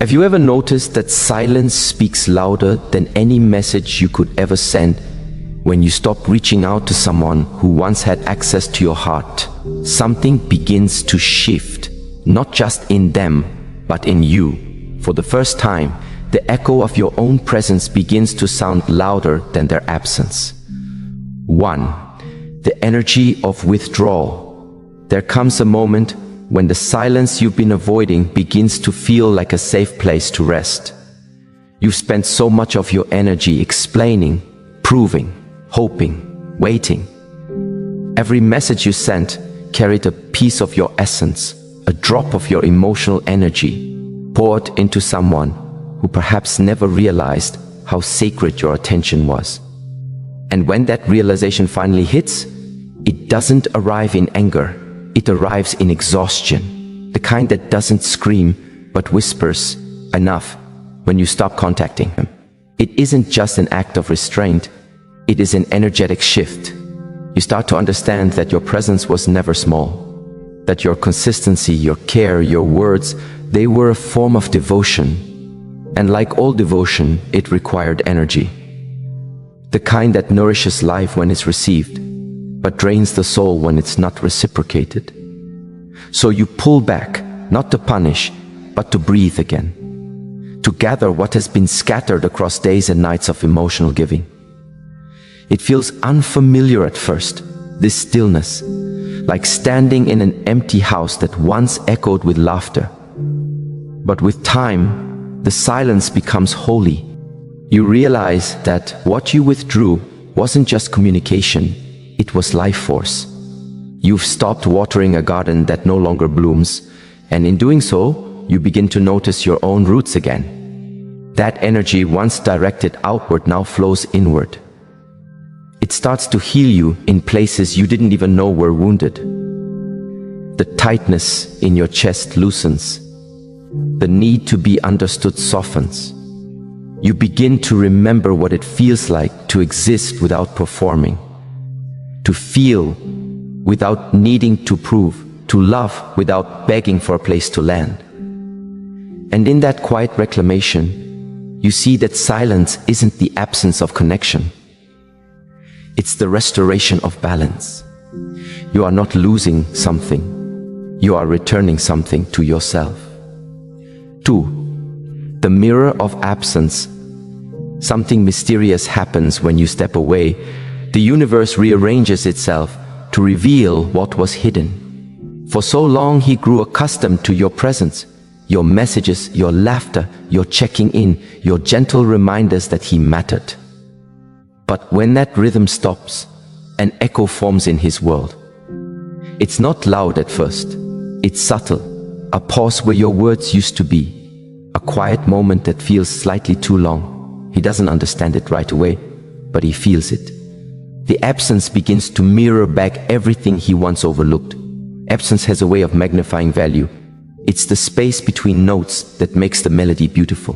Have you ever noticed that silence speaks louder than any message you could ever send? When you stop reaching out to someone who once had access to your heart, something begins to shift, not just in them, but in you. For the first time, the echo of your own presence begins to sound louder than their absence. 1. The energy of withdrawal. There comes a moment when the silence you've been avoiding begins to feel like a safe place to rest. You've spent so much of your energy explaining, proving, hoping, waiting. Every message you sent carried a piece of your essence, a drop of your emotional energy, poured into someone who perhaps never realized how sacred your attention was. And when that realization finally hits, it doesn't arrive in anger. It arrives in exhaustion, the kind that doesn't scream, but whispers, "Enough," when you stop contacting him. It isn't just an act of restraint, it is an energetic shift. You start to understand that your presence was never small, that your consistency, your care, your words, they were a form of devotion. And like all devotion, it required energy. The kind that nourishes life when it's received, but drains the soul when it's not reciprocated. So you pull back, not to punish, but to breathe again, to gather what has been scattered across days and nights of emotional giving. It feels unfamiliar at first, this stillness, like standing in an empty house that once echoed with laughter. But with time, the silence becomes holy. You realize that what you withdrew wasn't just communication, it was life force. You've stopped watering a garden that no longer blooms, and in doing so, you begin to notice your own roots again. That energy, once directed outward, now flows inward. It starts to heal you in places you didn't even know were wounded. The tightness in your chest loosens. The need to be understood softens. You begin to remember what it feels like to exist without performing, to feel without needing to prove, to love without begging for a place to land. And in that quiet reclamation, you see that silence isn't the absence of connection. It's the restoration of balance. You are not losing something, you are returning something to yourself. 2. The mirror of absence. Something mysterious happens when you step away. The universe rearranges itself to reveal what was hidden. For so long he grew accustomed to your presence, your messages, your laughter, your checking in, your gentle reminders that he mattered. But when that rhythm stops, an echo forms in his world. It's not loud at first, it's subtle, a pause where your words used to be, a quiet moment that feels slightly too long. He doesn't understand it right away, but he feels it. The absence begins to mirror back everything he once overlooked. Absence has a way of magnifying value. It's the space between notes that makes the melody beautiful.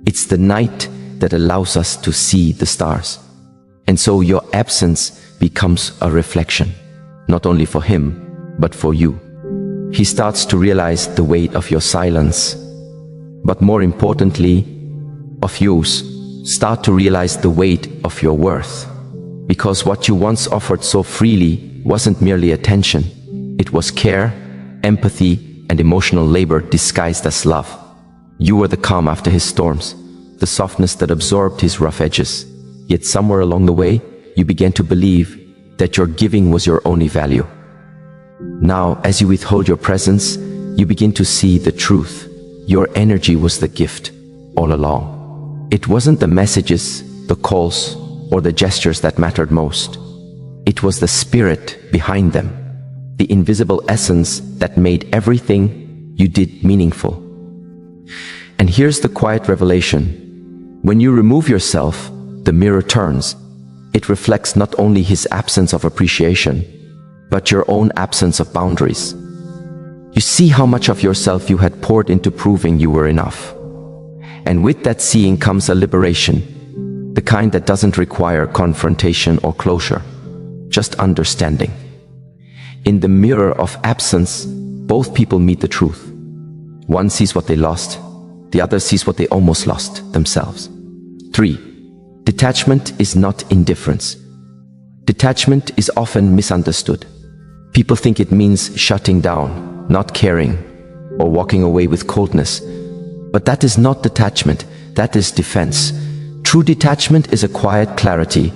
It's the night that allows us to see the stars. And so your absence becomes a reflection, not only for him, but for you. He starts to realize the weight of your silence, but more importantly, of yours. Start to realize the weight of your worth. Because what you once offered so freely wasn't merely attention. It was care, empathy, and emotional labor disguised as love. You were the calm after his storms, the softness that absorbed his rough edges. Yet somewhere along the way, you began to believe that your giving was your only value. Now, as you withhold your presence, you begin to see the truth. Your energy was the gift all along. It wasn't the messages, the calls, or the gestures that mattered most. It was the spirit behind them, the invisible essence that made everything you did meaningful. And here's the quiet revelation. When you remove yourself, the mirror turns. It reflects not only his absence of appreciation, but your own absence of boundaries. You see how much of yourself you had poured into proving you were enough. And with that seeing comes a liberation, the kind that doesn't require confrontation or closure, just understanding. In the mirror of absence, both people meet the truth. One sees what they lost, The other sees what they almost lost themselves. 3. Detachment is not indifference. Detachment is often misunderstood. People think it means shutting down, not caring, or walking away with coldness. But that is not detachment, that is defense. True detachment is a quiet clarity,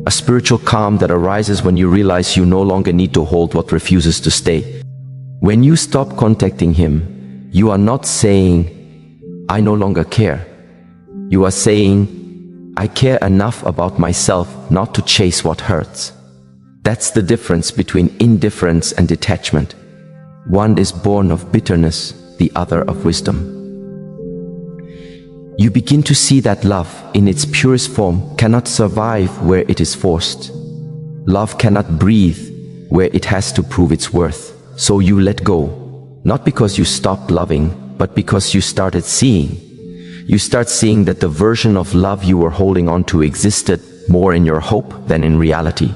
a spiritual calm that arises when you realize you no longer need to hold what refuses to stay. When you stop contacting him, you are not saying, "I no longer care." You are saying, "I care enough about myself not to chase what hurts." That's the difference between indifference and detachment. One is born of bitterness, the other of wisdom. You begin to see that love, in its purest form, cannot survive where it is forced. Love cannot breathe where it has to prove its worth. So you let go, not because you stopped loving, but because you started seeing. You start seeing that the version of love you were holding on to existed more in your hope than in reality.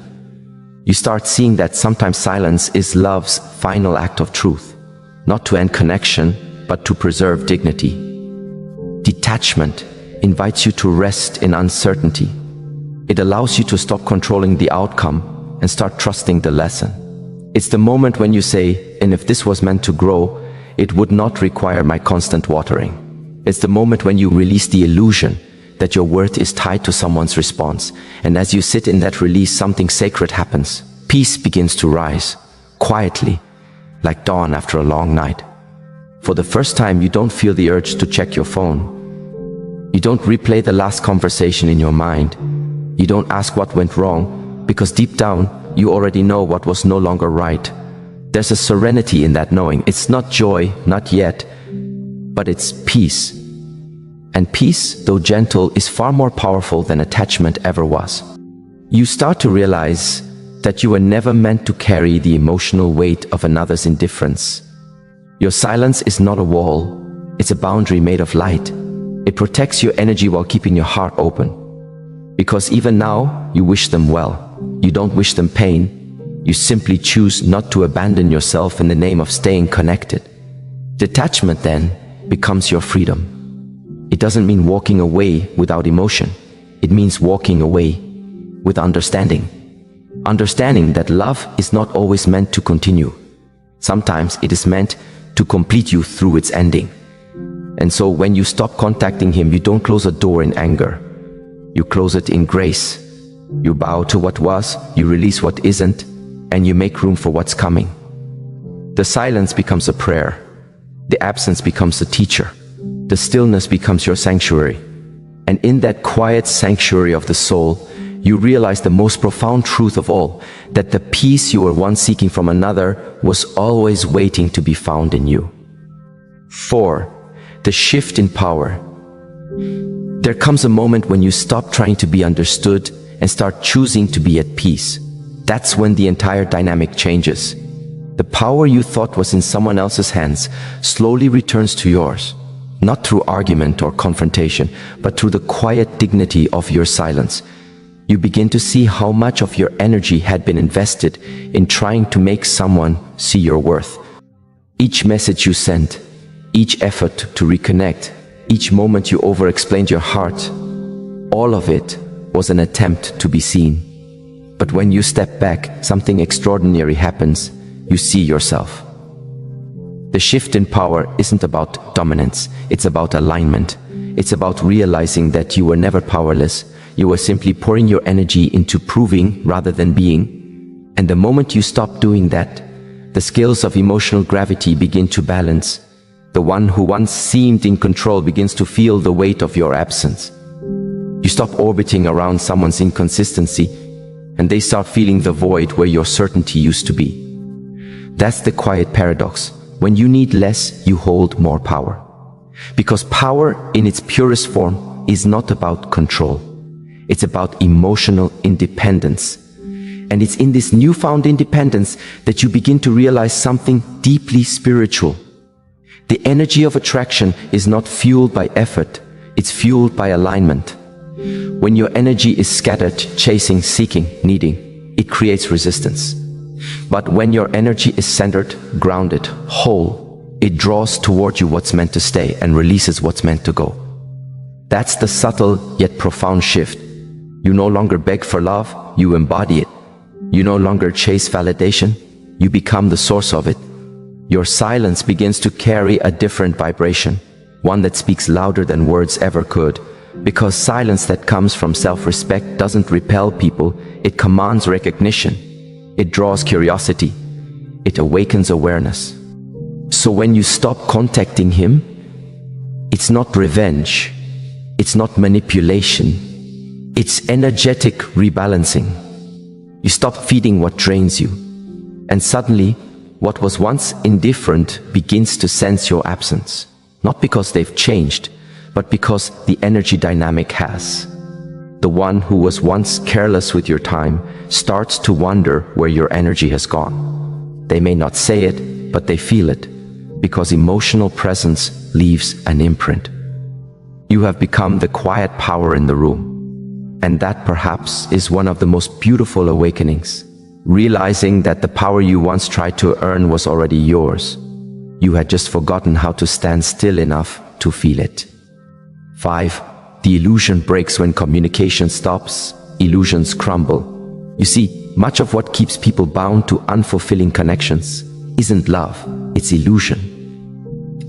You start seeing that sometimes silence is love's final act of truth, not to end connection, but to preserve dignity. Detachment invites you to rest in uncertainty. It allows you to stop controlling the outcome and start trusting the lesson. It's the moment when you say, "And if this was meant to grow, it would not require my constant watering." It's the moment when you release the illusion that your worth is tied to someone's response. And as you sit in that release, something sacred happens. Peace begins to rise, quietly, like dawn after a long night. For the first time, you don't feel the urge to check your phone. You don't replay the last conversation in your mind. You don't ask what went wrong, because deep down, you already know what was no longer right. There's a serenity in that knowing. It's not joy, not yet, but it's peace. And peace, though gentle, is far more powerful than attachment ever was. You start to realize that you were never meant to carry the emotional weight of another's indifference. Your silence is not a wall, it's a boundary made of light. It protects your energy while keeping your heart open. Because even now, you wish them well. You don't wish them pain. You simply choose not to abandon yourself in the name of staying connected. Detachment, then, becomes your freedom. It doesn't mean walking away without emotion. It means walking away with understanding. Understanding that love is not always meant to continue. Sometimes it is meant to complete you through its ending. And so when you stop contacting him, you don't close a door in anger. You close it in grace. You bow to what was, you release what isn't, and you make room for what's coming. The silence becomes a prayer. The absence becomes a teacher. The stillness becomes your sanctuary. And in that quiet sanctuary of the soul, you realize the most profound truth of all, that the peace you were once seeking from another was always waiting to be found in you. 4. The shift in power. There comes a moment when you stop trying to be understood and start choosing to be at peace. That's when the entire dynamic changes. The power you thought was in someone else's hands slowly returns to yours, not through argument or confrontation, but through the quiet dignity of your silence. You begin to see how much of your energy had been invested in trying to make someone see your worth. Each message you sent, each effort to reconnect, each moment you over-explained your heart, all of it was an attempt to be seen. But when you step back, something extraordinary happens. You see yourself. The shift in power isn't about dominance, it's about alignment. It's about realizing that you were never powerless. You were simply pouring your energy into proving rather than being. And the moment you stop doing that, the scales of emotional gravity begin to balance. The one who once seemed in control begins to feel the weight of your absence. You stop orbiting around someone's inconsistency, and they start feeling the void where your certainty used to be. That's the quiet paradox. When you need less, you hold more power. Because power in its purest form is not about control. It's about emotional independence. And it's in this newfound independence that you begin to realize something deeply spiritual. The energy of attraction is not fueled by effort, it's fueled by alignment. When your energy is scattered, chasing, seeking, needing, it creates resistance. But when your energy is centered, grounded, whole, It draws toward you what's meant to stay and releases what's meant to go. That's the subtle yet profound shift. You no longer beg for love, you embody it. You no longer chase validation, you become the source of it. Your silence begins to carry a different vibration, one that speaks louder than words ever could, because silence that comes from self-respect doesn't repel people, it commands recognition. It draws curiosity. It awakens awareness. So when you stop contacting him, it's not revenge, it's not manipulation, it's energetic rebalancing. You stop feeding what drains you, and suddenly, what was once indifferent begins to sense your absence. Not because they've changed, but because the energy dynamic has. The one who was once careless with your time starts to wonder where your energy has gone. They may not say it, but they feel it, because emotional presence leaves an imprint. You have become the quiet power in the room. And that perhaps is one of the most beautiful awakenings. Realizing that the power you once tried to earn was already yours. You had just forgotten how to stand still enough to feel it. 5. The illusion breaks when communication stops, illusions crumble. You see, much of what keeps people bound to unfulfilling connections isn't love, it's illusion.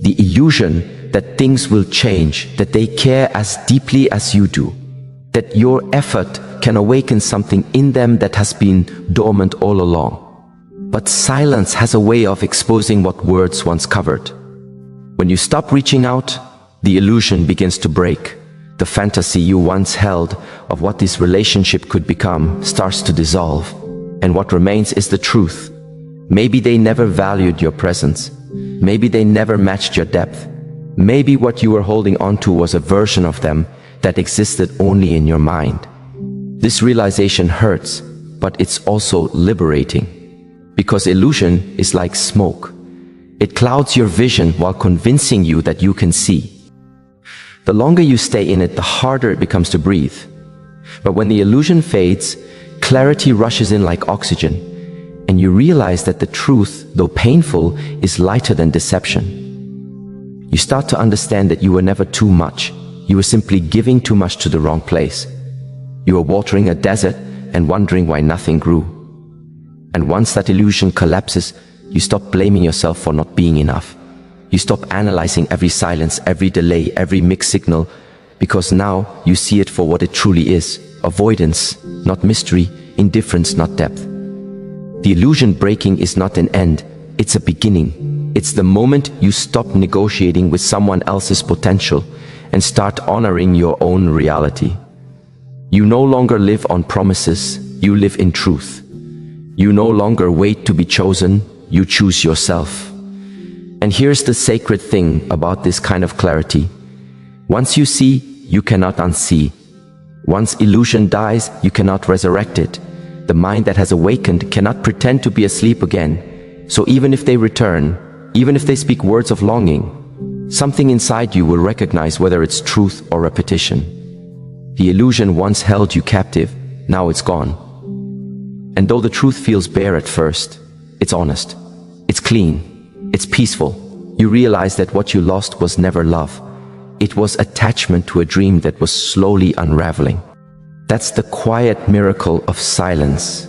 The illusion that things will change, that they care as deeply as you do, that your effort can awaken something in them that has been dormant all along. But silence has a way of exposing what words once covered. When you stop reaching out, the illusion begins to break. The fantasy you once held of what this relationship could become starts to dissolve. And what remains is the truth. Maybe they never valued your presence. Maybe they never matched your depth. Maybe what you were holding onto was a version of them that existed only in your mind. This realization hurts, but it's also liberating. Because illusion is like smoke. It clouds your vision while convincing you that you can see. The longer you stay in it, the harder it becomes to breathe. But when the illusion fades, clarity rushes in like oxygen, and you realize that the truth, though painful, is lighter than deception. You start to understand that you were never too much. You were simply giving too much to the wrong place. You were watering a desert and wondering why nothing grew. And once that illusion collapses, you stop blaming yourself for not being enough. You stop analyzing every silence, every delay, every mixed signal, because now you see it for what it truly is: avoidance, not mystery, indifference, not depth. The illusion breaking is not an end, it's a beginning. It's the moment you stop negotiating with someone else's potential and start honoring your own reality. You no longer live on promises, you live in truth. You no longer wait to be chosen, you choose yourself. And here's the sacred thing about this kind of clarity. Once you see, you cannot unsee. Once illusion dies, you cannot resurrect it. The mind that has awakened cannot pretend to be asleep again. So even if they return, even if they speak words of longing, something inside you will recognize whether it's truth or repetition. The illusion once held you captive, now it's gone. And though the truth feels bare at first, it's honest, it's clean, it's peaceful. You realize that what you lost was never love. It was attachment to a dream that was slowly unraveling. That's the quiet miracle of silence.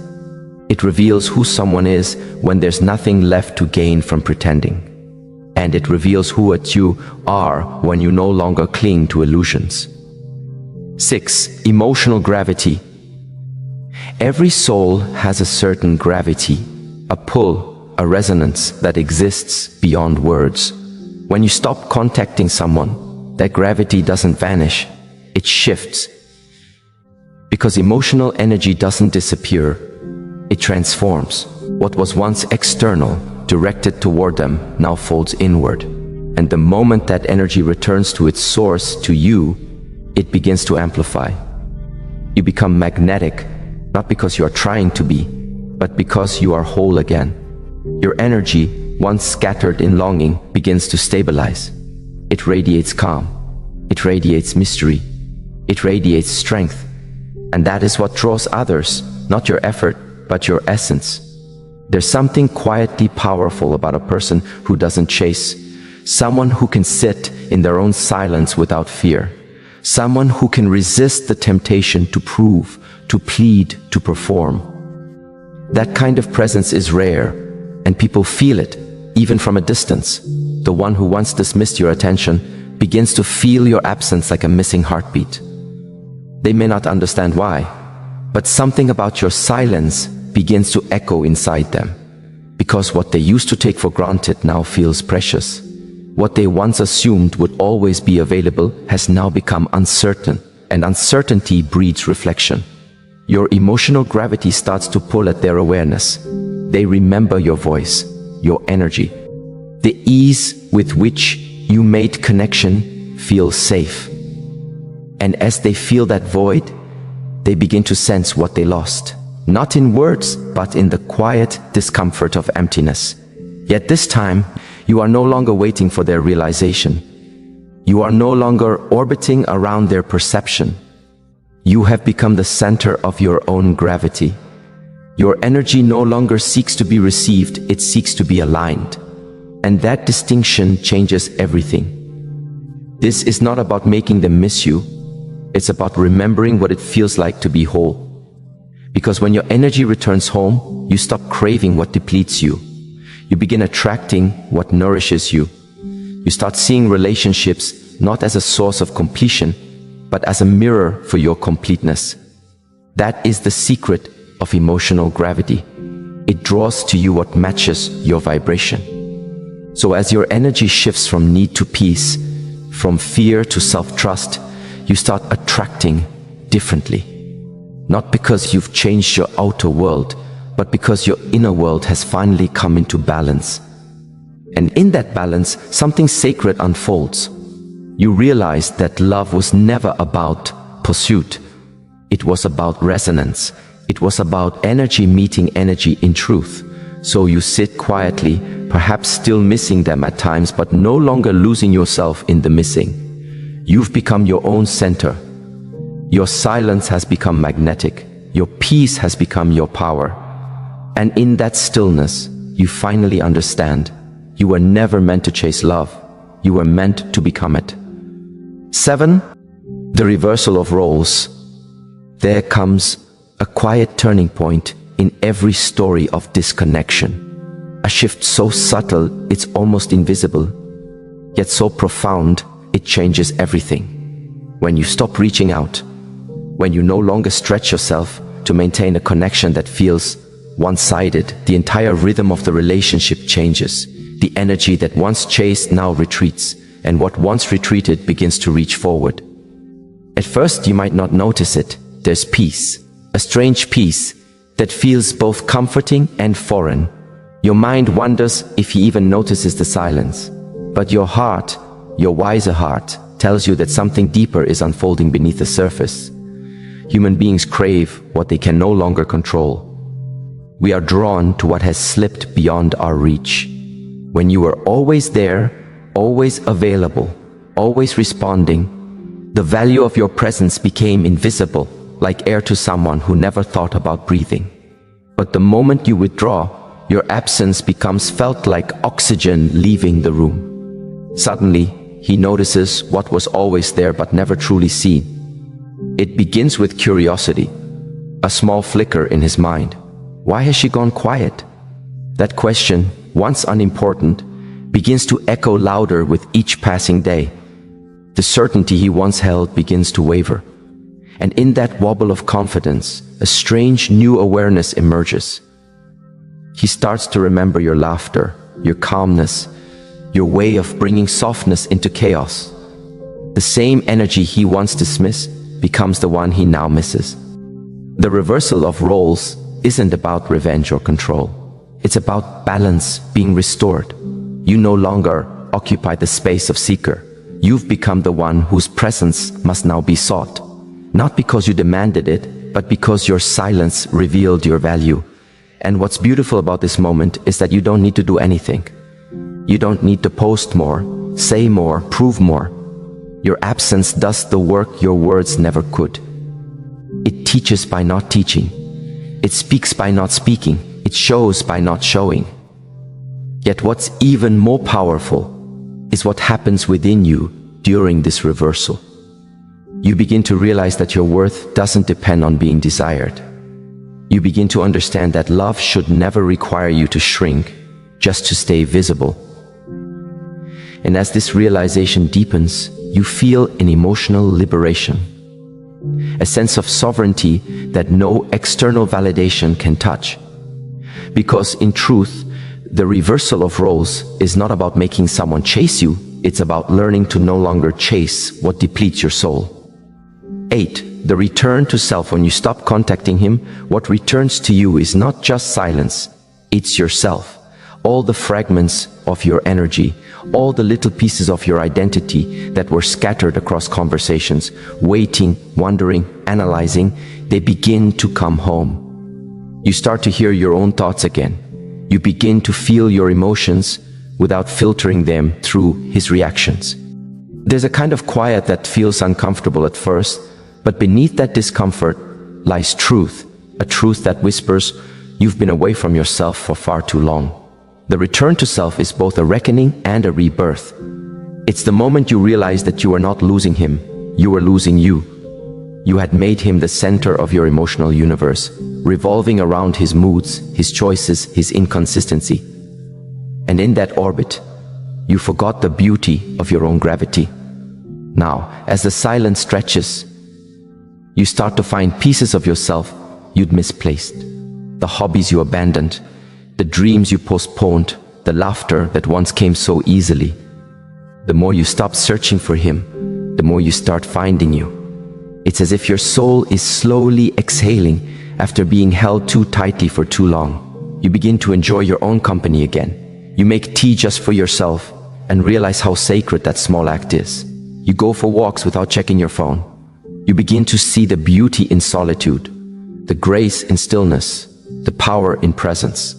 It reveals who someone is when there's nothing left to gain from pretending. And it reveals who you are when you no longer cling to illusions. 6. Emotional gravity. Every soul has a certain gravity, a pull, a resonance that exists beyond words. When you stop contacting someone, that gravity doesn't vanish, it shifts. Because emotional energy doesn't disappear, it transforms. What was once external, directed toward them, now folds inward. And the moment that energy returns to its source, to you, it begins to amplify. You become magnetic, not because you are trying to be, but because you are whole again. Your energy, once scattered in longing, begins to stabilize. It radiates calm. It radiates mystery. It radiates strength. And that is what draws others, not your effort, but your essence. There's something quietly powerful about a person who doesn't chase, someone who can sit in their own silence without fear, someone who can resist the temptation to prove, to plead, to perform. That kind of presence is rare, and people feel it, even from a distance. The one who once dismissed your attention begins to feel your absence like a missing heartbeat. They may not understand why, but something about your silence begins to echo inside them, because what they used to take for granted now feels precious. What they once assumed would always be available has now become uncertain, and uncertainty breeds reflection. Your emotional gravity starts to pull at their awareness. They remember your voice, your energy. The ease with which you made connection feels safe. And as they feel that void, they begin to sense what they lost. Not in words, but in the quiet discomfort of emptiness. Yet this time, you are no longer waiting for their realization. You are no longer orbiting around their perception. You have become the center of your own gravity. Your energy no longer seeks to be received, it seeks to be aligned. And that distinction changes everything. This is not about making them miss you. It's about remembering what it feels like to be whole. Because when your energy returns home, you stop craving what depletes you. You begin attracting what nourishes you. You start seeing relationships not as a source of completion, but as a mirror for your completeness. That is the secret of emotional gravity. It draws to you what matches your vibration. So as your energy shifts from need to peace, from fear to self-trust, you start attracting differently. Not because you've changed your outer world, but because your inner world has finally come into balance. And in that balance, something sacred unfolds. You realize that love was never about pursuit. It was about resonance. It was about energy meeting energy in truth. So you sit quietly, perhaps still missing them at times, but no longer losing yourself in the missing. You've become your own center. Your silence has become magnetic. Your peace has become your power. And in that stillness, you finally understand. You were never meant to chase love. You were meant to become it. 7. The reversal of roles. There comes a quiet turning point in every story of disconnection. A shift so subtle, it's almost invisible, yet so profound, it changes everything. When you stop reaching out, when you no longer stretch yourself to maintain a connection that feels one-sided, the entire rhythm of the relationship changes. The energy that once chased now retreats, and what once retreated begins to reach forward. At first, you might not notice it. There's peace, a strange peace that feels both comforting and foreign. Your mind wonders if he even notices the silence. But your heart, your wiser heart, tells you that something deeper is unfolding beneath the surface. Human beings crave what they can no longer control. We are drawn to what has slipped beyond our reach. When you were always there, always available, always responding, the value of your presence became invisible, like air to someone who never thought about breathing. But the moment you withdraw, your absence becomes felt like oxygen leaving the room. Suddenly, he notices what was always there but never truly seen. It begins with curiosity, a small flicker in his mind. Why has she gone quiet? That question, once unimportant, begins to echo louder with each passing day. The certainty he once held begins to waver. And in that wobble of confidence, a strange new awareness emerges. He starts to remember your laughter, your calmness, your way of bringing softness into chaos. The same energy he once dismissed becomes the one he now misses. The reversal of roles isn't about revenge or control. It's about balance being restored. You no longer occupy the space of seeker. You've become the one whose presence must now be sought. Not because you demanded it, but because your silence revealed your value. And what's beautiful about this moment is that you don't need to do anything. You don't need to post more, say more, prove more. Your absence does the work your words never could. It teaches by not teaching. It speaks by not speaking. It shows by not showing. Yet what's even more powerful is what happens within you during this reversal. You begin to realize that your worth doesn't depend on being desired. You begin to understand that love should never require you to shrink just to stay visible. And as this realization deepens, you feel an emotional liberation, a sense of sovereignty that no external validation can touch. Because in truth, the reversal of roles is not about making someone chase you, it's about learning to no longer chase what depletes your soul. 8. The return to self. When you stop contacting him, what returns to you is not just silence, it's yourself. All the fragments of your energy, all the little pieces of your identity that were scattered across conversations, waiting, wondering, analyzing, they begin to come home. You start to hear your own thoughts again. You begin to feel your emotions without filtering them through his reactions. There's a kind of quiet that feels uncomfortable at first, but beneath that discomfort lies truth, a truth that whispers, you've been away from yourself for far too long. The return to self is both a reckoning and a rebirth. It's the moment you realize that you are not losing him, you were losing you. You had made him the center of your emotional universe, revolving around his moods, his choices, his inconsistency. And in that orbit, you forgot the beauty of your own gravity. Now, as the silence stretches, you start to find pieces of yourself you'd misplaced. The hobbies you abandoned, the dreams you postponed, the laughter that once came so easily. The more you stop searching for him, the more you start finding you. It's as if your soul is slowly exhaling after being held too tightly for too long. You begin to enjoy your own company again. You make tea just for yourself and realize how sacred that small act is. You go for walks without checking your phone. You begin to see the beauty in solitude, the grace in stillness, the power in presence.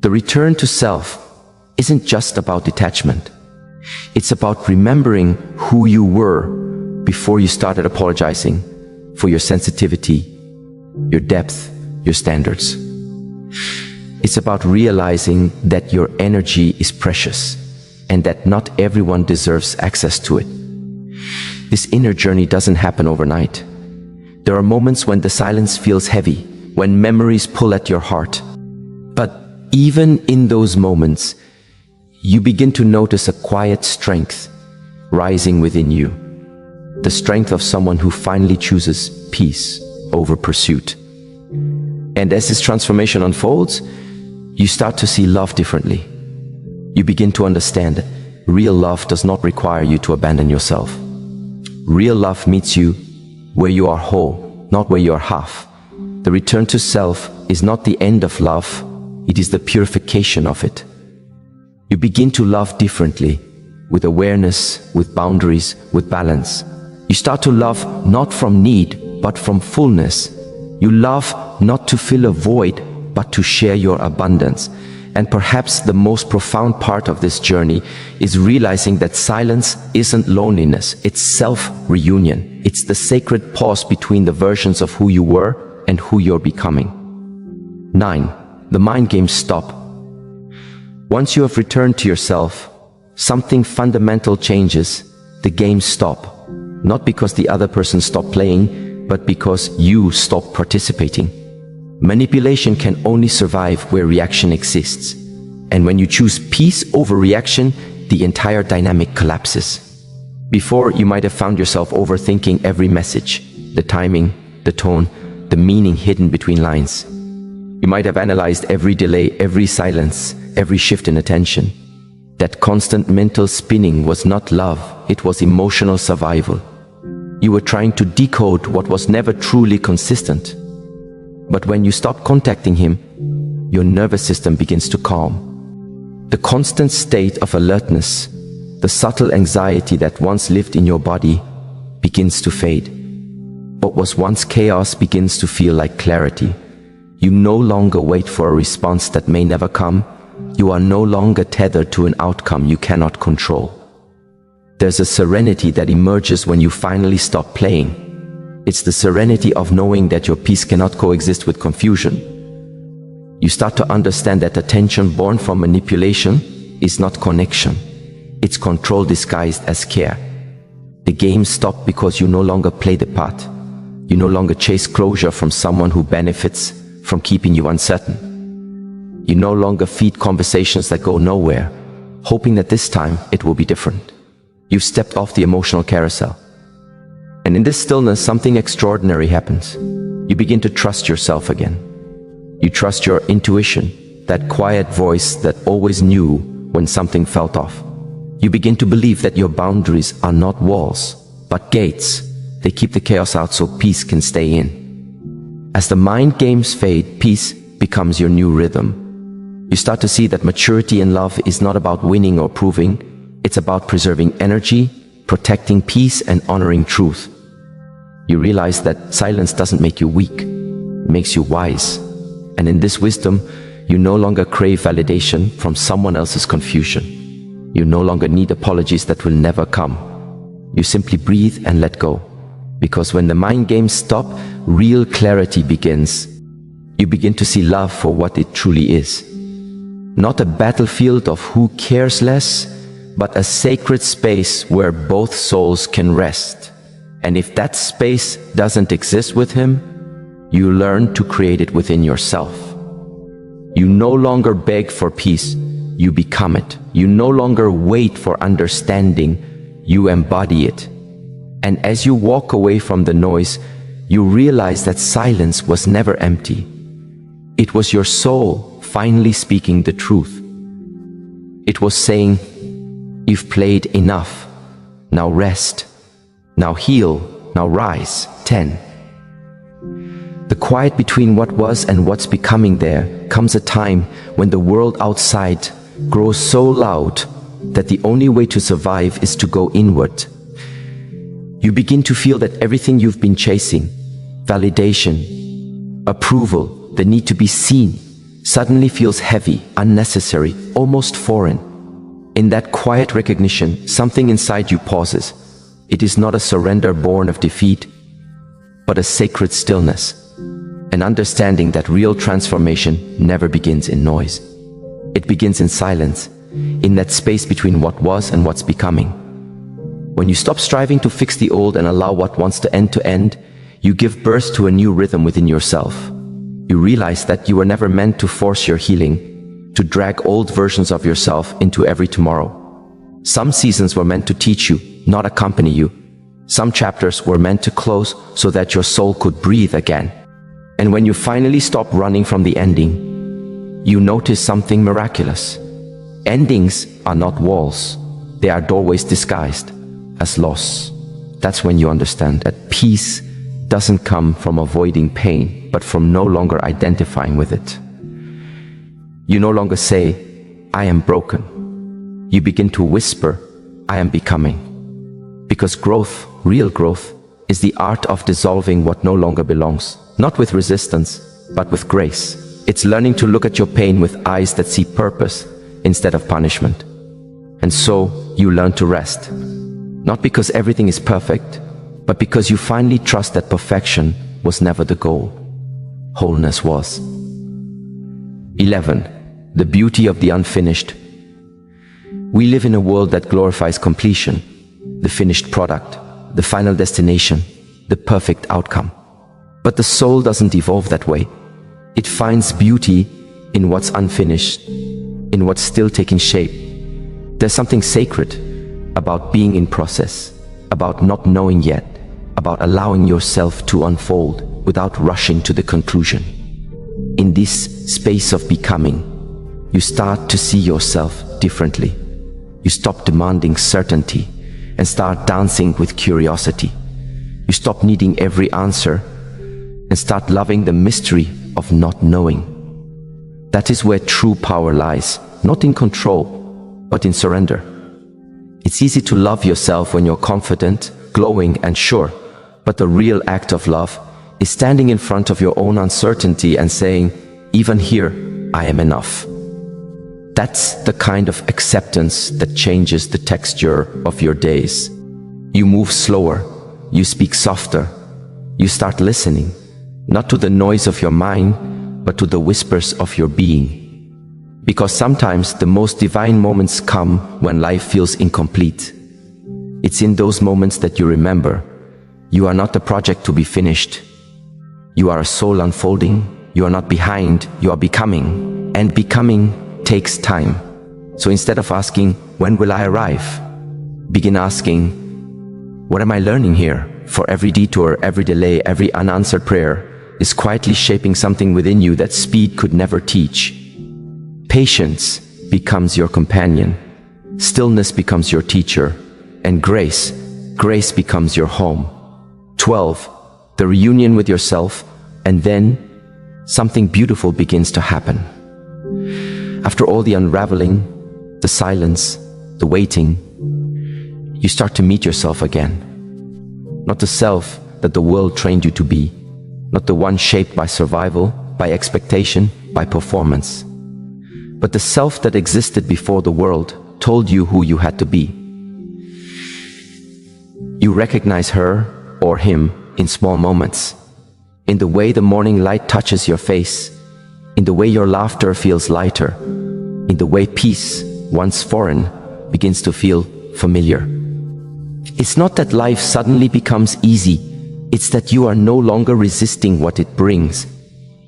The return to self isn't just about detachment. It's about remembering who you were before you started apologizing for your sensitivity, your depth, your standards. It's about realizing that your energy is precious and that not everyone deserves access to it. This inner journey doesn't happen overnight. There are moments when the silence feels heavy, when memories pull at your heart. But even in those moments, you begin to notice a quiet strength rising within you. The strength of someone who finally chooses peace over pursuit. And as this transformation unfolds, you start to see love differently. You begin to understand that real love does not require you to abandon yourself. Real love meets you where you are whole, not where you are half. The return to self is not the end of love, it is the purification of it. You begin to love differently, with awareness, with boundaries, with balance. You start to love not from need, but from fullness. You love not to fill a void, but to share your abundance. And perhaps the most profound part of this journey is realizing that silence isn't loneliness, it's self-reunion. It's the sacred pause between the versions of who you were and who you're becoming. 9. The mind games stop. Once you have returned to yourself, something fundamental changes. The games stop. Not because the other person stopped playing, but because you stop participating. Manipulation can only survive where reaction exists. And when you choose peace over reaction, the entire dynamic collapses. Before, you might have found yourself overthinking every message, the timing, the tone, the meaning hidden between lines. You might have analyzed every delay, every silence, every shift in attention. That constant mental spinning was not love, it was emotional survival. You were trying to decode what was never truly consistent. But when you stop contacting him, your nervous system begins to calm. The constant state of alertness, the subtle anxiety that once lived in your body, begins to fade. What was once chaos begins to feel like clarity. You no longer wait for a response that may never come. You are no longer tethered to an outcome you cannot control. There's a serenity that emerges when you finally stop playing. It's the serenity of knowing that your peace cannot coexist with confusion. You start to understand that attention born from manipulation is not connection. It's control disguised as care. The games stop because you no longer play the part. You no longer chase closure from someone who benefits from keeping you uncertain. You no longer feed conversations that go nowhere, hoping that this time it will be different. You've stepped off the emotional carousel. And in this stillness, something extraordinary happens. You begin to trust yourself again. You trust your intuition, that quiet voice that always knew when something felt off. You begin to believe that your boundaries are not walls, but gates. They keep the chaos out so peace can stay in. As the mind games fade, peace becomes your new rhythm. You start to see that maturity in love is not about winning or proving. It's about preserving energy, protecting peace, and honoring truth. You realize that silence doesn't make you weak, it makes you wise. And in this wisdom, you no longer crave validation from someone else's confusion. You no longer need apologies that will never come. You simply breathe and let go. Because when the mind games stop, real clarity begins. You begin to see love for what it truly is. Not a battlefield of who cares less, but a sacred space where both souls can rest. And if that space doesn't exist with him, you learn to create it within yourself. You no longer beg for peace, you become it. You no longer wait for understanding, you embody it. And as you walk away from the noise, you realize that silence was never empty. It was your soul finally speaking the truth. It was saying, "You've played enough. Now rest. Now heal. Now rise." 10. The quiet between what was and what's becoming, there comes a time when the world outside grows so loud that the only way to survive is to go inward. You begin to feel that everything you've been chasing, validation, approval, the need to be seen, suddenly feels heavy, unnecessary, almost foreign. In that quiet recognition, something inside you pauses. It is not a surrender born of defeat, but a sacred stillness, an understanding that real transformation never begins in noise. It begins in silence, in that space between what was and what's becoming. When you stop striving to fix the old and allow what wants to end, you give birth to a new rhythm within yourself. You realize that you were never meant to force your healing, to drag old versions of yourself into every tomorrow. Some seasons were meant to teach you, not accompany you. Some chapters were meant to close so that your soul could breathe again. And when you finally stop running from the ending, you notice something miraculous. Endings are not walls. They are doorways disguised as loss. That's when you understand that peace doesn't come from avoiding pain, but from no longer identifying with it. You no longer say, "I am broken." You begin to whisper, "I am becoming." Because growth, real growth, is the art of dissolving what no longer belongs, not with resistance, but with grace. It's learning to look at your pain with eyes that see purpose instead of punishment. And so you learn to rest. Not because everything is perfect, but because you finally trust that perfection was never the goal. Wholeness was. 11. The beauty of the unfinished. We live in a world that glorifies completion, the finished product, the final destination, the perfect outcome. But the soul doesn't evolve that way. It finds beauty in what's unfinished, in what's still taking shape. There's something sacred about being in process, about not knowing yet, about allowing yourself to unfold without rushing to the conclusion. In this space of becoming, you start to see yourself differently. You stop demanding certainty and start dancing with curiosity. You stop needing every answer and start loving the mystery of not knowing. That is where true power lies, not in control, but in surrender. It's easy to love yourself when you're confident, glowing, and sure, but the real act of love is standing in front of your own uncertainty and saying, "Even here, I am enough." That's the kind of acceptance that changes the texture of your days. You move slower, you speak softer, you start listening, not to the noise of your mind, but to the whispers of your being. Because sometimes the most divine moments come when life feels incomplete. It's in those moments that you remember, you are not a project to be finished. You are a soul unfolding. You are not behind, you are becoming. And becoming takes time. So instead of asking, when will I arrive? Begin asking, what am I learning here? For every detour, every delay, every unanswered prayer is quietly shaping something within you that speed could never teach. Patience becomes your companion. Stillness becomes your teacher. And grace becomes your home. 12. The reunion with yourself, and then something beautiful begins to happen. After all the unraveling, the silence, the waiting, you start to meet yourself again. Not the self that the world trained you to be, not the one shaped by survival, by expectation, by performance, but the self that existed before the world told you who you had to be. You recognize her or him in small moments, in the way the morning light touches your face, in the way your laughter feels lighter, in the way peace, once foreign, begins to feel familiar. It's not that life suddenly becomes easy, it's that you are no longer resisting what it brings.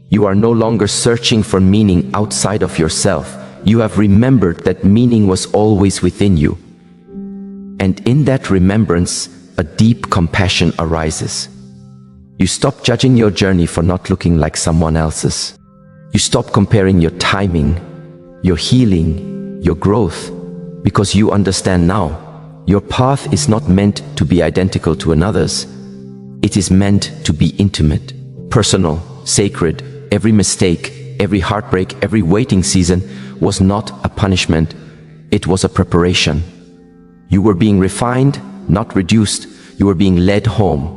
You are no longer searching for meaning outside of yourself. You have remembered that meaning was always within you. And in that remembrance, a deep compassion arises. You stop judging your journey for not looking like someone else's. You stop comparing your timing, your healing, your growth, because you understand now, your path is not meant to be identical to another's. It is meant to be intimate, personal, sacred. Every mistake, every heartbreak, every waiting season was not a punishment. It was a preparation. You were being refined, not reduced. You were being led home.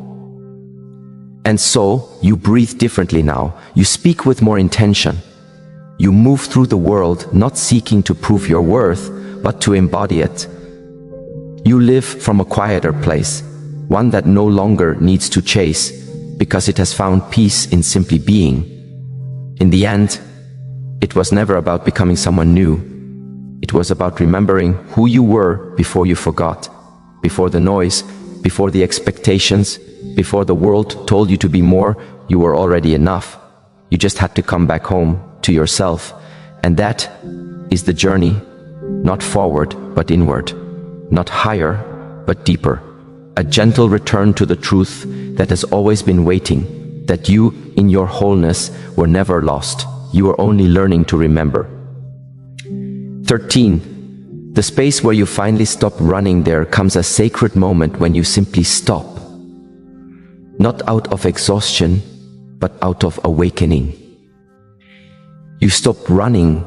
And so, you breathe differently now. You speak with more intention. You move through the world not seeking to prove your worth, but to embody it. You live from a quieter place, one that no longer needs to chase, because it has found peace in simply being. In the end, it was never about becoming someone new. It was about remembering who you were before you forgot, before the noise, before the expectations, before the world told you to be more. You were already enough. You just had to come back home to yourself. And that is the journey, not forward, but inward, not higher, but deeper. A gentle return to the truth that has always been waiting, that you, in your wholeness, were never lost. You were only learning to remember. 13. The space where you finally stop running. There comes a sacred moment when you simply stop. Not out of exhaustion, but out of awakening. You stop running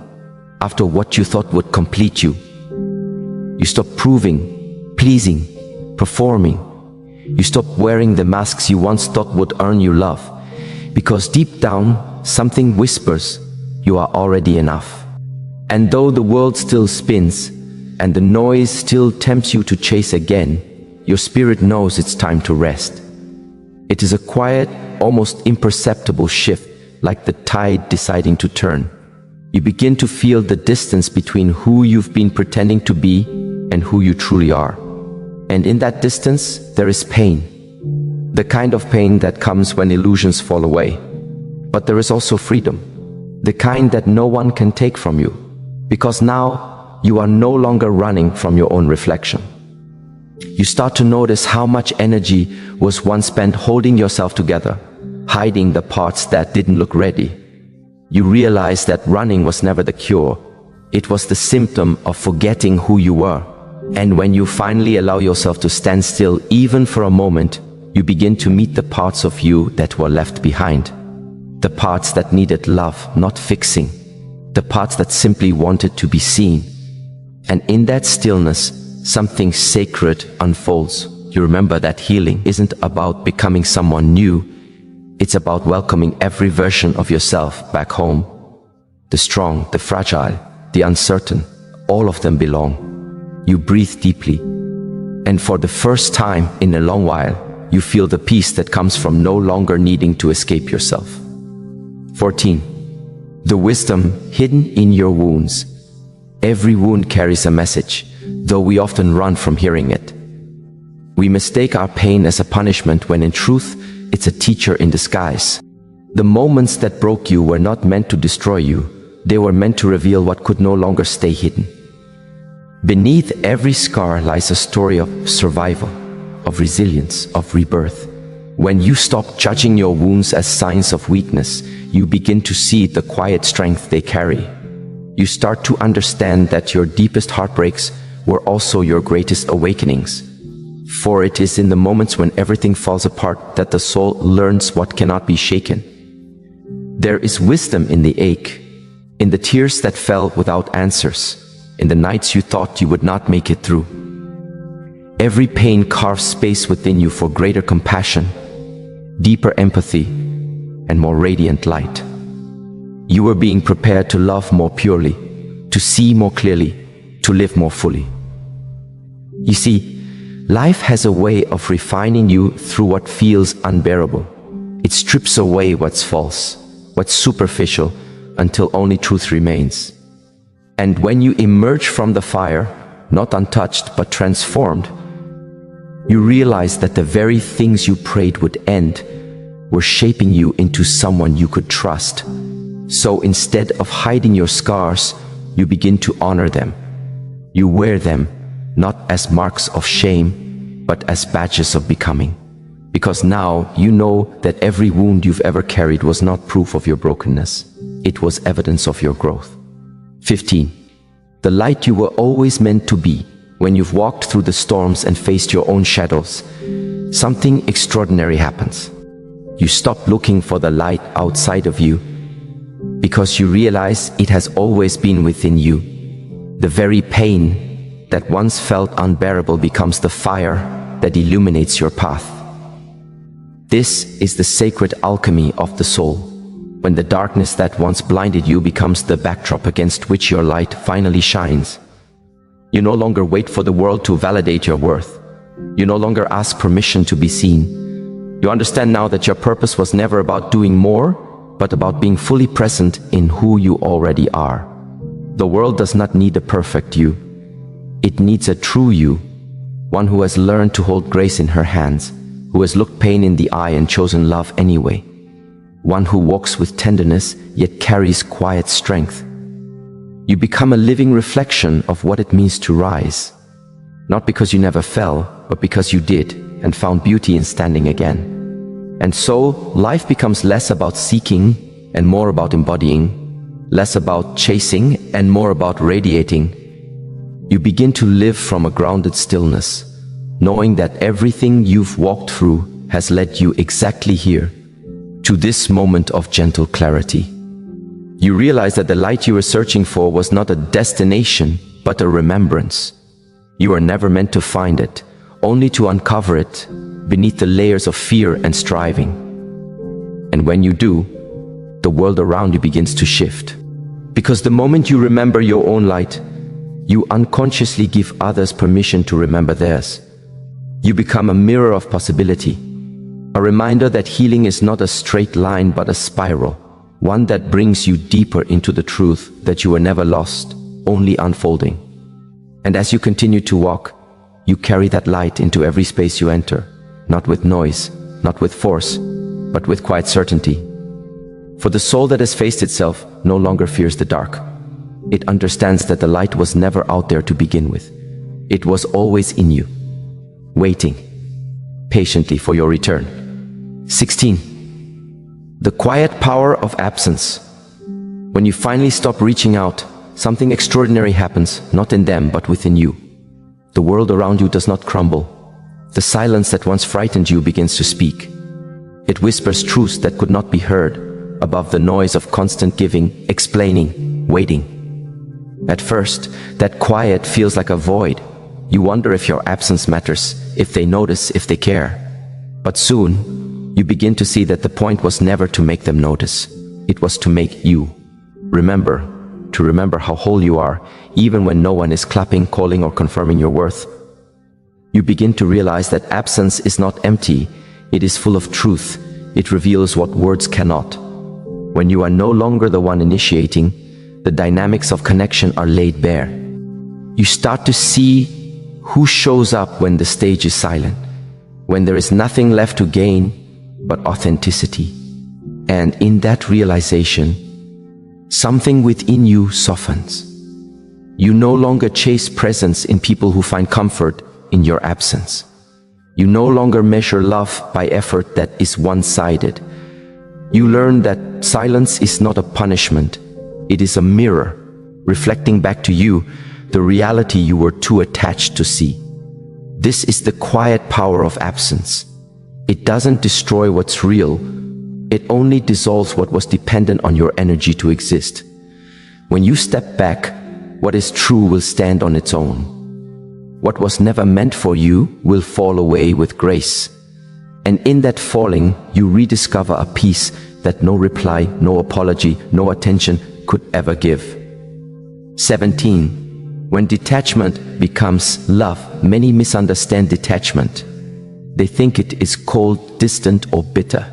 after what you thought would complete you. You stop proving, pleasing, performing. You stop wearing the masks you once thought would earn you love. Because deep down, something whispers, you are already enough. And though the world still spins, and the noise still tempts you to chase again, your spirit knows it's time to rest. It is a quiet, almost imperceptible shift, like the tide deciding to turn. You begin to feel the distance between who you've been pretending to be and who you truly are. And in that distance, there is pain. The kind of pain that comes when illusions fall away. But there is also freedom. The kind that no one can take from you. Because now, you are no longer running from your own reflection. You start to notice how much energy was once spent holding yourself together, hiding the parts that didn't look ready. You realize that running was never the cure. It was the symptom of forgetting who you were. And when you finally allow yourself to stand still, even for a moment, you begin to meet the parts of you that were left behind. The parts that needed love, not fixing. The parts that simply wanted to be seen. And in that stillness, something sacred unfolds. You remember that healing isn't about becoming someone new. It's about welcoming every version of yourself back home. The strong, the fragile, the uncertain, all of them belong. You breathe deeply. And for the first time in a long while, you feel the peace that comes from no longer needing to escape yourself. 14. The wisdom hidden in your wounds. Every wound carries a message, though we often run from hearing it. We mistake our pain as a punishment when in truth, it's a teacher in disguise. The moments that broke you were not meant to destroy you. They were meant to reveal what could no longer stay hidden. Beneath every scar lies a story of survival, of resilience, of rebirth. When you stop judging your wounds as signs of weakness, you begin to see the quiet strength they carry. You start to understand that your deepest heartbreaks were also your greatest awakenings. For it is in the moments when everything falls apart that the soul learns what cannot be shaken. There is wisdom in the ache, in the tears that fell without answers, in the nights you thought you would not make it through. Every pain carves space within you for greater compassion, deeper empathy, and more radiant light. You were being prepared to love more purely, to see more clearly, to live more fully. You see, life has a way of refining you through what feels unbearable. It strips away what's false, what's superficial, until only truth remains. And when you emerge from the fire, not untouched but transformed, you realize that the very things you prayed would end were shaping you into someone you could trust. So instead of hiding your scars, you begin to honor them. You wear them not as marks of shame, but as badges of becoming. Because now you know that every wound you've ever carried was not proof of your brokenness. It was evidence of your growth. 15. The light you were always meant to be. When you've walked through the storms and faced your own shadows, something extraordinary happens. You stop looking for the light outside of you because you realize it has always been within you. The very pain that once felt unbearable becomes the fire that illuminates your path. This is the sacred alchemy of the soul, when the darkness that once blinded you becomes the backdrop against which your light finally shines. You no longer wait for the world to validate your worth. You no longer ask permission to be seen. You understand now that your purpose was never about doing more, but about being fully present in who you already are. The world does not need a perfect you. It needs a true you, one who has learned to hold grace in her hands, who has looked pain in the eye and chosen love anyway. One who walks with tenderness, yet carries quiet strength. You become a living reflection of what it means to rise. Not because you never fell, but because you did, and found beauty in standing again. And so, life becomes less about seeking and more about embodying, less about chasing and more about radiating. You begin to live from a grounded stillness, knowing that everything you've walked through has led you exactly here, to this moment of gentle clarity. You realize that the light you were searching for was not a destination, but a remembrance. You were never meant to find it, only to uncover it beneath the layers of fear and striving. And when you do, the world around you begins to shift. Because the moment you remember your own light, you unconsciously give others permission to remember theirs. You become a mirror of possibility, a reminder that healing is not a straight line but a spiral, one that brings you deeper into the truth that you were never lost, only unfolding. And as you continue to walk, you carry that light into every space you enter, not with noise, not with force, but with quiet certainty. For the soul that has faced itself no longer fears the dark. It understands that the light was never out there to begin with. It was always in you, waiting patiently for your return. 16. The quiet power of absence. When you finally stop reaching out, something extraordinary happens, not in them, but within you. The world around you does not crumble. The silence that once frightened you begins to speak. It whispers truths that could not be heard above the noise of constant giving, explaining, waiting. At first, that quiet feels like a void. You wonder if your absence matters, if they notice, if they care. But soon, you begin to see that the point was never to make them notice. It was to make you to remember how whole you are, even when no one is clapping, calling, or confirming your worth. You begin to realize that absence is not empty, it is full of truth. It reveals what words cannot. When you are no longer the one initiating, The dynamics of connection are laid bare. You start to see who shows up when the stage is silent, when there is nothing left to gain but authenticity. And in that realization, something within you softens. You no longer chase presence in people who find comfort in your absence. You no longer measure love by effort that is one-sided. You learn that silence is not a punishment. It is a mirror, reflecting back to you the reality you were too attached to see. This is the quiet power of absence. It doesn't destroy what's real. It only dissolves what was dependent on your energy to exist. When you step back, what is true will stand on its own. What was never meant for you will fall away with grace. And in that falling, you rediscover a peace that no reply, no apology, no attention could ever give. 17. When detachment becomes love, many misunderstand detachment. They think it is cold, distant, or bitter.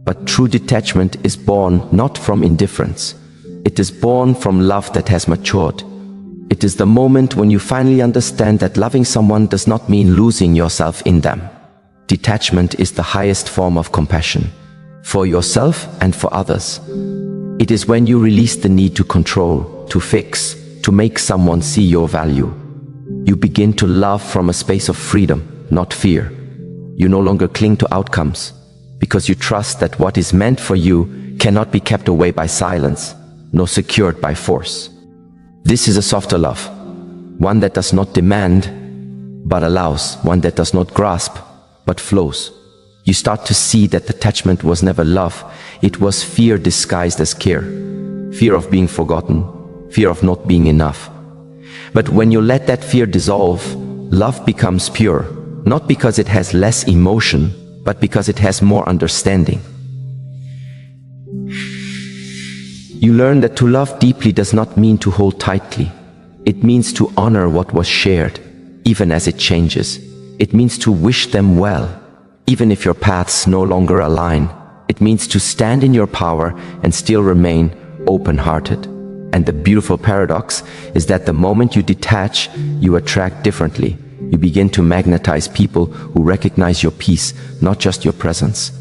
But true detachment is born not from indifference. It is born from love that has matured. It is the moment when you finally understand that loving someone does not mean losing yourself in them. Detachment is the highest form of compassion, for yourself and for others. It is when you release the need to control, to fix, to make someone see your value. You begin to love from a space of freedom, not fear. You no longer cling to outcomes, because you trust that what is meant for you cannot be kept away by silence, nor secured by force. This is a softer love, one that does not demand, but allows, one that does not grasp, but flows. You start to see that attachment was never love, it was fear disguised as care. Fear of being forgotten, fear of not being enough. But when you let that fear dissolve, love becomes pure, not because it has less emotion, but because it has more understanding. You learn that to love deeply does not mean to hold tightly. It means to honor what was shared, even as it changes. It means to wish them well, even if your paths no longer align. It means to stand in your power and still remain open-hearted. And the beautiful paradox is that the moment you detach, you attract differently. You begin to magnetize people who recognize your peace, not just your presence.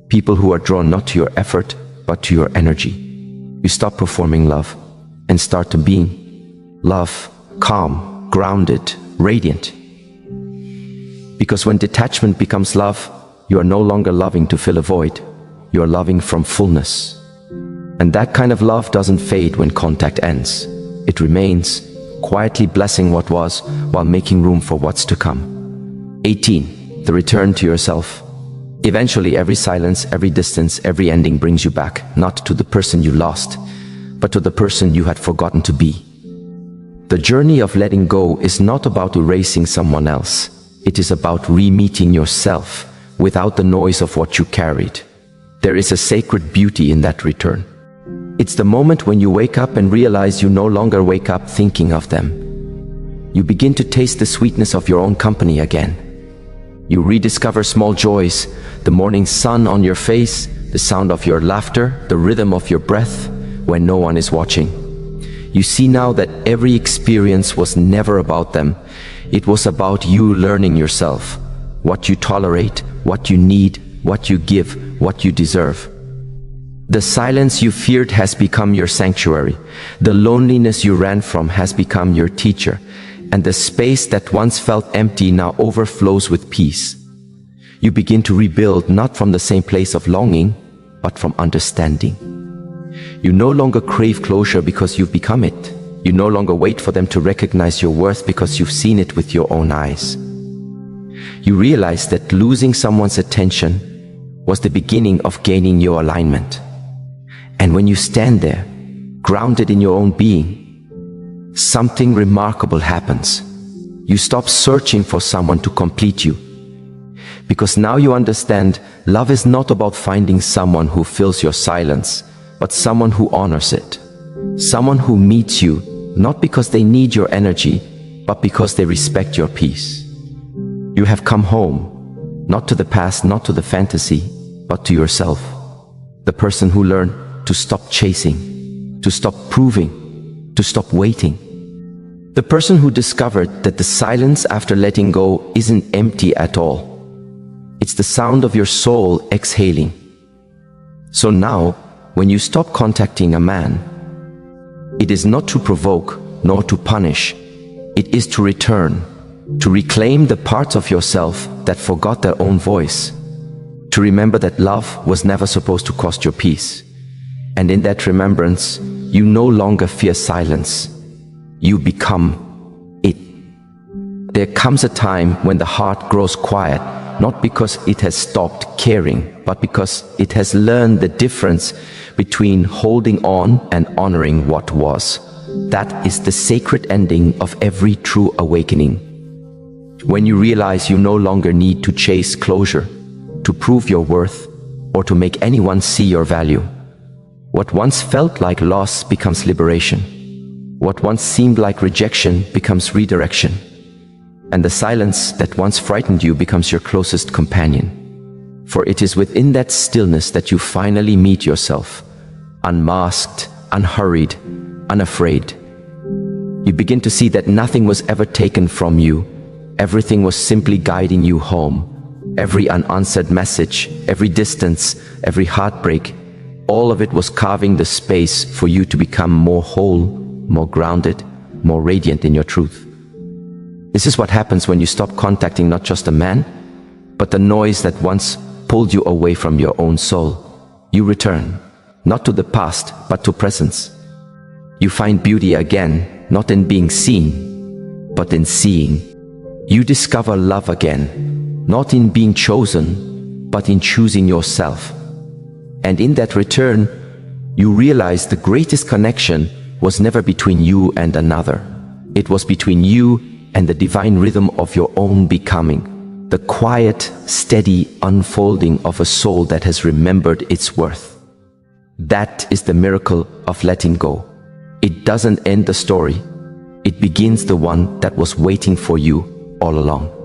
People who are drawn not to your effort, but to your energy. You stop performing love and start to being love, calm, grounded, radiant. Because when detachment becomes love, you are no longer loving to fill a void. You are loving from fullness. And that kind of love doesn't fade when contact ends. It remains, quietly blessing what was while making room for what's to come. 18. The return to yourself. Eventually, every silence, every distance, every ending brings you back, not to the person you lost, but to the person you had forgotten to be. The journey of letting go is not about erasing someone else. It is about re-meeting yourself without the noise of what you carried. There is a sacred beauty in that return. It's the moment when you wake up and realize you no longer wake up thinking of them. You begin to taste the sweetness of your own company again. You rediscover small joys, the morning sun on your face, the sound of your laughter, the rhythm of your breath when no one is watching. You see now that every experience was never about them. It was about you learning yourself, what you tolerate, what you need, what you give, what you deserve. The silence you feared has become your sanctuary. The loneliness you ran from has become your teacher. And the space that once felt empty now overflows with peace. You begin to rebuild not from the same place of longing, but from understanding. You no longer crave closure because you've become it. You no longer wait for them to recognize your worth because you've seen it with your own eyes. You realize that losing someone's attention was the beginning of gaining your alignment. And when you stand there, grounded in your own being, something remarkable happens. You stop searching for someone to complete you. Because now you understand, love is not about finding someone who fills your silence, but someone who honors it. Someone who meets you, not because they need your energy, but because they respect your peace. You have come home, not to the past, not to the fantasy, but to yourself. The person who learned to stop chasing, to stop proving, to stop waiting. The person who discovered that the silence after letting go isn't empty at all. It's the sound of your soul exhaling. So now, when you stop contacting a man, it is not to provoke nor to punish. It is to return, to reclaim the parts of yourself that forgot their own voice, to remember that love was never supposed to cost your peace. And in that remembrance, you no longer fear silence. You become it. There comes a time when the heart grows quiet, not because it has stopped caring, but because it has learned the difference between holding on and honoring what was. That is the sacred ending of every true awakening. When you realize you no longer need to chase closure, to prove your worth, or to make anyone see your value. What once felt like loss becomes liberation. What once seemed like rejection becomes redirection. And the silence that once frightened you becomes your closest companion. For it is within that stillness that you finally meet yourself, unmasked, unhurried, unafraid. You begin to see that nothing was ever taken from you. Everything was simply guiding you home. Every unanswered message, every distance, every heartbreak, all of it was carving the space for you to become more whole, more grounded, more radiant in your truth. This is what happens when you stop contacting not just a man, but the noise that once pulled you away from your own soul. You return, not to the past, but to presence. You find beauty again, not in being seen, but in seeing. You discover love again, not in being chosen, but in choosing yourself. And in that return, you realize the greatest connection was never between you and another. It was between you and the divine rhythm of your own becoming, the quiet, steady unfolding of a soul that has remembered its worth. That is the miracle of letting go. It doesn't end the story. It begins the one that was waiting for you all along.